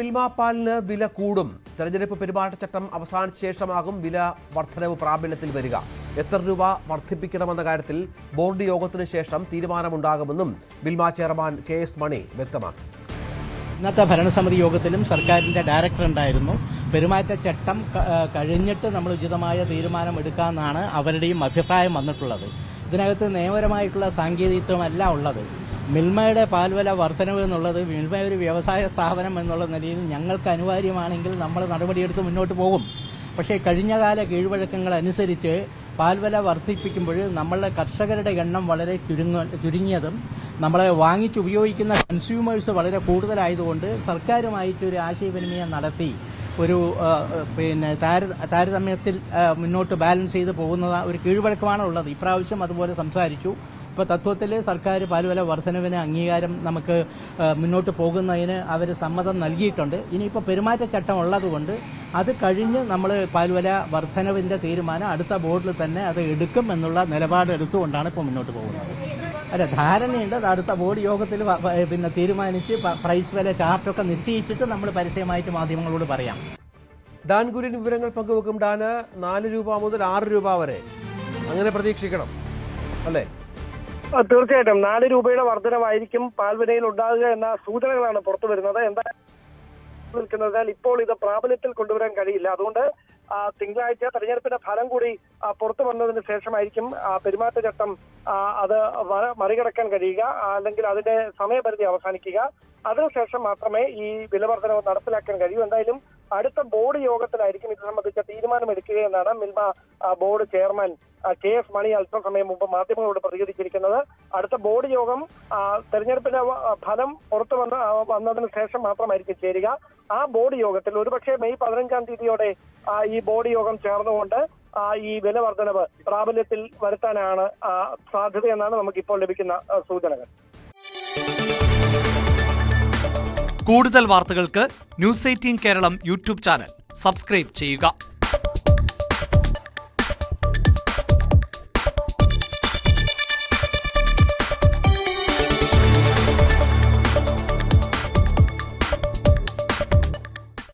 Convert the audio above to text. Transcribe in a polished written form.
മിൽമ പാലിന് വില കൂടും. തെരഞ്ഞെടുപ്പ് പെരുമാറ്റച്ചട്ടം അവസാനിച്ച ശേഷമാകും വില വർധനവ് പ്രാബല്യത്തിൽ വരിക. എത്ര രൂപ വർദ്ധിപ്പിക്കണമെന്ന കാര്യത്തിൽ ബോർഡ് യോഗത്തിന് ശേഷം തീരുമാനമുണ്ടാകുമെന്നും മിൽമ ചെയർമാൻ KS മണി വ്യക്തമാക്കി. ഇന്നത്തെ ഭരണസമിതി യോഗത്തിലും സർക്കാരിന്റെ ഡയറക്ടർ ഉണ്ടായിരുന്നു. പെരുമാറ്റച്ചട്ടം കഴിഞ്ഞിട്ട് നമ്മൾ ഉചിതമായ തീരുമാനം എടുക്കാമെന്നാണ് അവരുടെയും അഭിപ്രായം വന്നിട്ടുള്ളത്. ഇതിനകത്ത് നിയമപരമായിട്ടുള്ള സാങ്കേതികത്വമല്ല ഉള്ളത്. മിൽമയുടെ പാൽവില വർധനവ് എന്നുള്ളത് മിൽമ ഒരു വ്യവസായ സ്ഥാപനം എന്നുള്ള നിലയിൽ ഞങ്ങൾക്ക് അനിവാര്യമാണെങ്കിൽ നമ്മൾ നടപടിയെടുത്ത് മുന്നോട്ട് പോകും. പക്ഷേ കഴിഞ്ഞകാല കീഴ്വഴക്കങ്ങൾ അനുസരിച്ച് പാൽവില വർദ്ധിപ്പിക്കുമ്പോൾ നമ്മളുടെ കർഷകരുടെ എണ്ണം വളരെ ചുരുങ്ങിയതും നമ്മളെ വാങ്ങിച്ചുപയോഗിക്കുന്ന കൺസ്യൂമേഴ്സ് വളരെ കൂടുതലായതുകൊണ്ട് സർക്കാരുമായിട്ടൊരു ആശയവിനിമയം നടത്തി ഒരു താരതമ്യത്തിൽ മുന്നോട്ട് ബാലൻസ് ചെയ്ത് പോകുന്ന ഒരു കീഴ്വഴക്കമാണ് ഉള്ളത്. ഇപ്രാവശ്യം അതുപോലെ സംസാരിച്ചു. ഇപ്പോൾ തത്വത്തിൽ സർക്കാർ പാൽവില വർധനവിന് അംഗീകാരം നമുക്ക് മുന്നോട്ട് പോകുന്നതിന് അവർ സമ്മതം നൽകിയിട്ടുണ്ട്. ഇനിയിപ്പോൾ പെരുമാറ്റച്ചട്ടം ഉള്ളതുകൊണ്ട് അത് കഴിഞ്ഞ് നമ്മൾ പാൽവില വർധനവിൻ്റെ തീരുമാനം അടുത്ത ബോർഡിൽ തന്നെ അത് എടുക്കും എന്നുള്ള നിലപാട് എടുത്തുകൊണ്ടാണ് ഇപ്പോൾ മുന്നോട്ട് പോകുന്നത്. അല്ല, ധാരണയുണ്ട്. അടുത്ത ബോർഡ് യോഗത്തിൽ തീരുമാനിച്ച് പ്രൈസ് വില ചാർട്ടൊക്കെ നിശ്ചയിച്ചിട്ട് നമ്മൾ പരസ്യമായിട്ട് മാധ്യമങ്ങളോട് പറയാം. ഡാൻ കുര്യൻ വിവരങ്ങൾ പങ്കുവെക്കും. ഡാന് 4 രൂപ മുതൽ 6 രൂപ വരെ അങ്ങനെ പ്രതീക്ഷിക്കണം അല്ലേ? തീർച്ചയായിട്ടും 4 രൂപയുടെ വർധനവായിരിക്കും പാൽവിലയിൽ ഉണ്ടാകുക എന്ന സൂചനകളാണ് പുറത്തു വരുന്നത്. എന്താ നിൽക്കുന്നതിനാൽ ഇപ്പോൾ ഇത് പ്രാബല്യത്തിൽ കൊണ്ടുവരാൻ കഴിയില്ല. അതുകൊണ്ട് തിങ്കളാഴ്ച തെരഞ്ഞെടുപ്പിന്റെ ഫലം കൂടി പുറത്തു വന്നതിന് ശേഷമായിരിക്കും പെരുമാറ്റച്ചട്ടം അത് മറികടക്കാൻ കഴിയുക, അല്ലെങ്കിൽ അതിന്റെ സമയപരിധി അവസാനിക്കുക. അതിനുശേഷം മാത്രമേ ഈ വില വർധനവ് നടപ്പിലാക്കാൻ കഴിയൂ. എന്തായാലും അടുത്ത ബോർഡ് യോഗത്തിലായിരിക്കും ഇത് സംബന്ധിച്ച തീരുമാനമെടുക്കുകയെന്നാണ് മിൽമ ബോർഡ് ചെയർമാൻ KS മണി അല്പസമയം മുമ്പ് മാധ്യമങ്ങളോട് പ്രതികരിച്ചിരിക്കുന്നത്. അടുത്ത ബോർഡ് യോഗം തെരഞ്ഞെടുപ്പിന്റെ ഫലം പുറത്തു വന്നതിന് ശേഷം മാത്രമായിരിക്കും ചേരുക. ആ ബോർഡ് യോഗത്തിൽ ഒരുപക്ഷെ മെയ് 15-ാം തീയതിയോടെ ഈ ബോർഡ് യോഗം ചേർന്നുകൊണ്ട് ഈ വില വർധനവ് പ്രാബല്യത്തിൽ വരുത്താനാണ് സാധ്യതയെന്നാണ് നമുക്കിപ്പോൾ ലഭിക്കുന്ന സൂചനകൾ. കൂടുതൽ വാർത്തകൾക്ക് News 18 Keralam YouTube channel subscribe ചെയ്യുക.